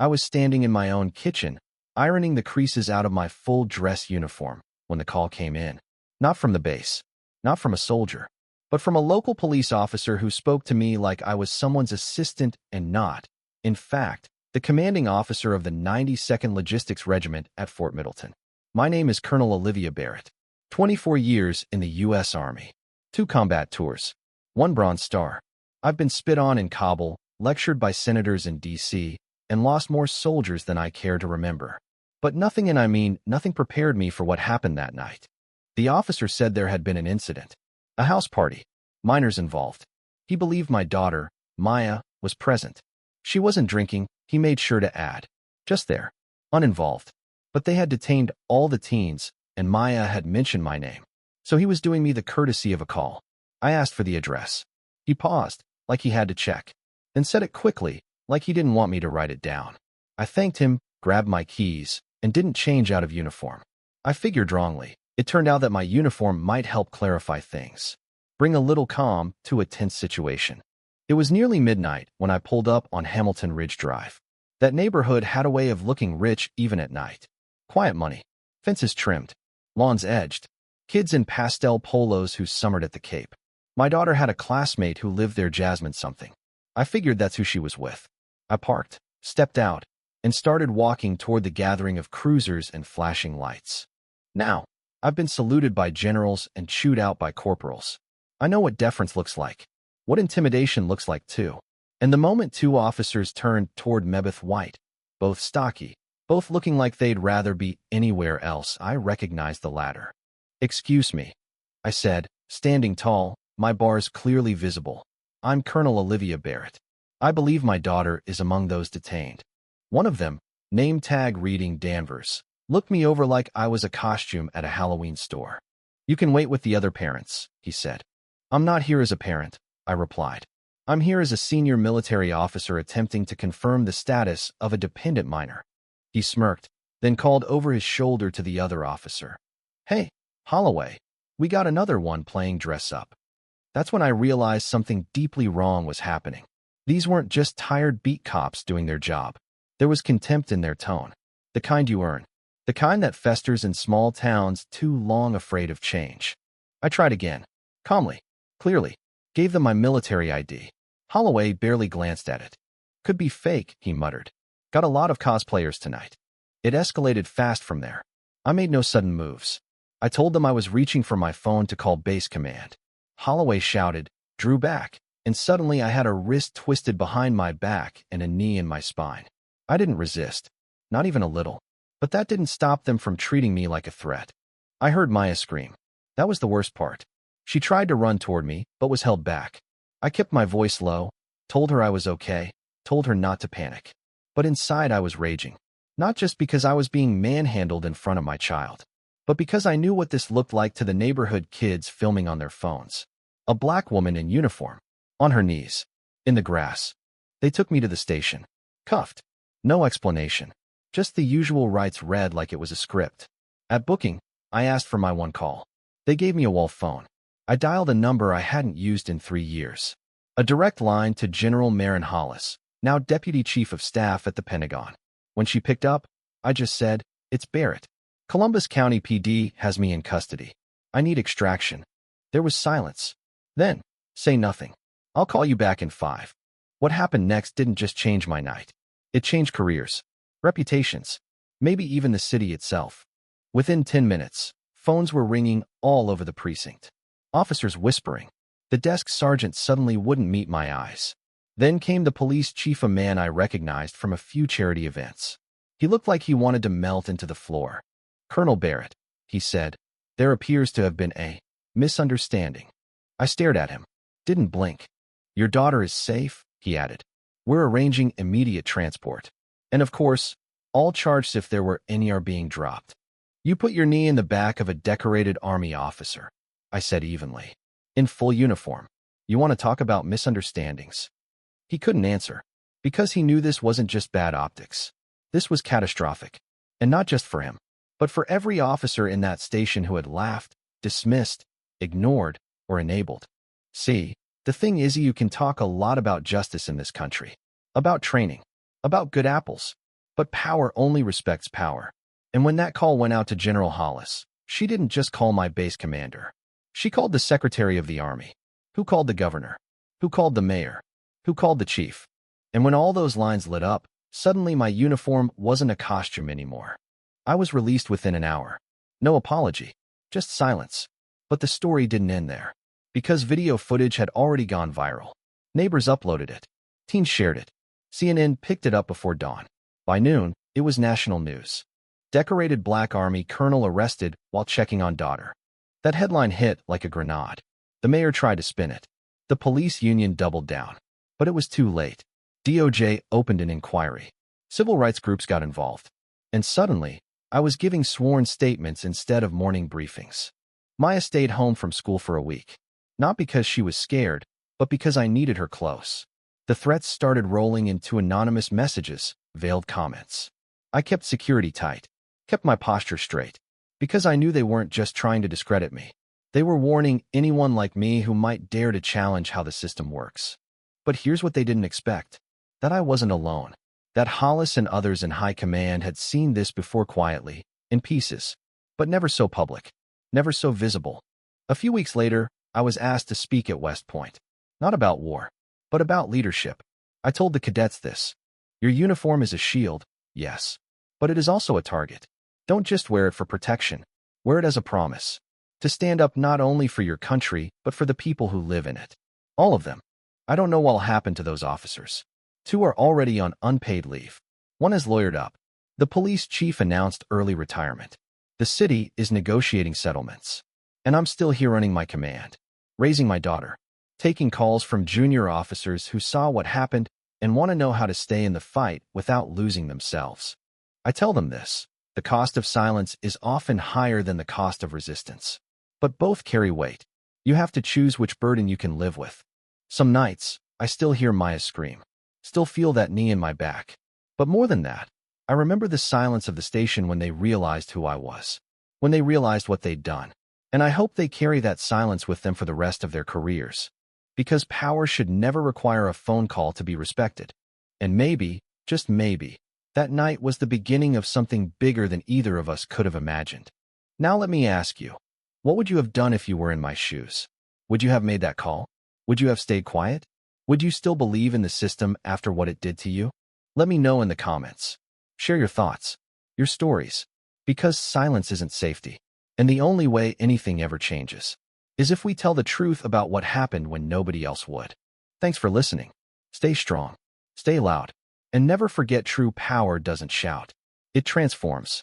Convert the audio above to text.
I was standing in my own kitchen, ironing the creases out of my full dress uniform when the call came in. Not from the base, not from a soldier, but from a local police officer who spoke to me like I was someone's assistant and not, in fact, the commanding officer of the 92nd Logistics Regiment at Fort Middleton. My name is Colonel Olivia Barrett, 24 years in the U.S. Army, 2 combat tours, 1 Bronze Star. I've been spit on in Kabul, lectured by senators in D.C., and lost more soldiers than I care to remember. But nothing, and I mean nothing, prepared me for what happened that night. The officer said there had been an incident, a house party, minors involved. He believed my daughter, Maya, was present. She wasn't drinking, he made sure to add. Just there, uninvolved. But they had detained all the teens, and Maya had mentioned my name. So he was doing me the courtesy of a call. I asked for the address. He paused, like he had to check, then said it quickly, like he didn't want me to write it down. I thanked him, grabbed my keys, and didn't change out of uniform. I figured wrongly. It turned out that my uniform might help clarify things, bring a little calm to a tense situation. It was nearly midnight when I pulled up on Hamilton Ridge Drive. That neighborhood had a way of looking rich even at night. Quiet money, fences trimmed, lawns edged, kids in pastel polos who summered at the Cape. My daughter had a classmate who lived there, Jasmine something. I figured that's who she was with. I parked, stepped out, and started walking toward the gathering of cruisers and flashing lights. Now, I've been saluted by generals and chewed out by corporals. I know what deference looks like, what intimidation looks like too. And the moment 2 officers turned toward Mebeth White, both stocky, both looking like they'd rather be anywhere else, I recognized the latter. "Excuse me," I said, standing tall, my bars clearly visible. "I'm Colonel Olivia Barrett. I believe my daughter is among those detained." One of them, name tag reading Danvers, looked me over like I was a costume at a Halloween store. "You can wait with the other parents," he said. "I'm not here as a parent," I replied. "I'm here as a senior military officer attempting to confirm the status of a dependent minor." He smirked, then called over his shoulder to the other officer. "Hey, Holloway, we got another one playing dress up." That's when I realized something deeply wrong was happening. These weren't just tired beat cops doing their job. There was contempt in their tone, the kind you earn, the kind that festers in small towns too long afraid of change. I tried again, calmly, clearly, gave them my military ID. Holloway barely glanced at it. "Could be fake," he muttered. "Got a lot of cosplayers tonight." It escalated fast from there. I made no sudden moves. I told them I was reaching for my phone to call base command. Holloway shouted, drew back, and suddenly I had a wrist twisted behind my back and a knee in my spine. I didn't resist, not even a little, but that didn't stop them from treating me like a threat. I heard Maya scream. That was the worst part. She tried to run toward me, but was held back. I kept my voice low, told her I was okay, told her not to panic. But inside I was raging, not just because I was being manhandled in front of my child, but because I knew what this looked like to the neighborhood kids filming on their phones. A black woman in uniform, on her knees, in the grass. They took me to the station, cuffed. No explanation, just the usual rights read like it was a script. At booking, I asked for my one call. They gave me a wall phone. I dialed a number I hadn't used in 3 years. A direct line to General Marin Hollis, now Deputy Chief of Staff at the Pentagon. When she picked up, I just said, "It's Barrett. Columbus County PD has me in custody. I need extraction." There was silence. Then, "Say nothing. I'll call you back in 5. What happened next didn't just change my night. It changed careers, reputations, maybe even the city itself. Within 10 minutes, phones were ringing all over the precinct. Officers whispering. The desk sergeant suddenly wouldn't meet my eyes. Then came the police chief, a man I recognized from a few charity events. He looked like he wanted to melt into the floor. "Colonel Barrett," he said, "there appears to have been a misunderstanding." I stared at him, didn't blink. "Your daughter is safe," he added. "We're arranging immediate transport. And of course, all charges, if there were any, are being dropped." "You put your knee in the back of a decorated Army officer," I said evenly, "in full uniform. You want to talk about misunderstandings?" He couldn't answer, because he knew this wasn't just bad optics. This was catastrophic, and not just for him, but for every officer in that station who had laughed, dismissed, ignored, or enabled. See, the thing is, you can talk a lot about justice in this country, about training, about good apples, But power only respects power. And when that call went out to General Hollis, she didn't just call my base commander. She called the Secretary of the Army, who called the governor, who called the mayor, who called the chief. And when all those lines lit up, suddenly my uniform wasn't a costume anymore. I was released within an hour. No apology, just silence. But the story didn't end there. Because video footage had already gone viral. Neighbors uploaded it. Teens shared it. CNN picked it up before dawn. By noon, it was national news. Decorated Black Army colonel arrested while checking on daughter. That headline hit like a grenade. The mayor tried to spin it. The police union doubled down. But it was too late. DOJ opened an inquiry. Civil rights groups got involved. And suddenly, I was giving sworn statements instead of morning briefings. Maya stayed home from school for a week. Not because she was scared, but because I needed her close. The threats started rolling into anonymous messages, veiled comments. I kept security tight, kept my posture straight, because I knew they weren't just trying to discredit me. They were warning anyone like me who might dare to challenge how the system works. But here's what they didn't expect. That I wasn't alone. That Hollis and others in high command had seen this before quietly, in pieces, but never so public, never so visible. A few weeks later, I was asked to speak at West Point. Not about war, but about leadership. I told the cadets this. Your uniform is a shield, yes, but it is also a target. Don't just wear it for protection. Wear it as a promise. To stand up not only for your country, but for the people who live in it. All of them. I don't know what'll happen to those officers. 2 are already on unpaid leave. 1 is lawyered up. The police chief announced early retirement. The city is negotiating settlements. And I'm still here running my command, raising my daughter, taking calls from junior officers who saw what happened and want to know how to stay in the fight without losing themselves. I tell them this. The cost of silence is often higher than the cost of resistance. But both carry weight. You have to choose which burden you can live with. Some nights, I still hear Maya scream. Still feel that knee in my back. But more than that, I remember the silence of the station when they realized who I was. When they realized what they'd done. And I hope they carry that silence with them for the rest of their careers. Because power should never require a phone call to be respected. And maybe, just maybe, that night was the beginning of something bigger than either of us could have imagined. Now let me ask you, what would you have done if you were in my shoes? Would you have made that call? Would you have stayed quiet? Would you still believe in the system after what it did to you? Let me know in the comments. Share your thoughts, your stories, because silence isn't safety. And the only way anything ever changes is if we tell the truth about what happened when nobody else would. Thanks for listening. Stay strong, stay loud, and never forget true power doesn't shout. It transforms.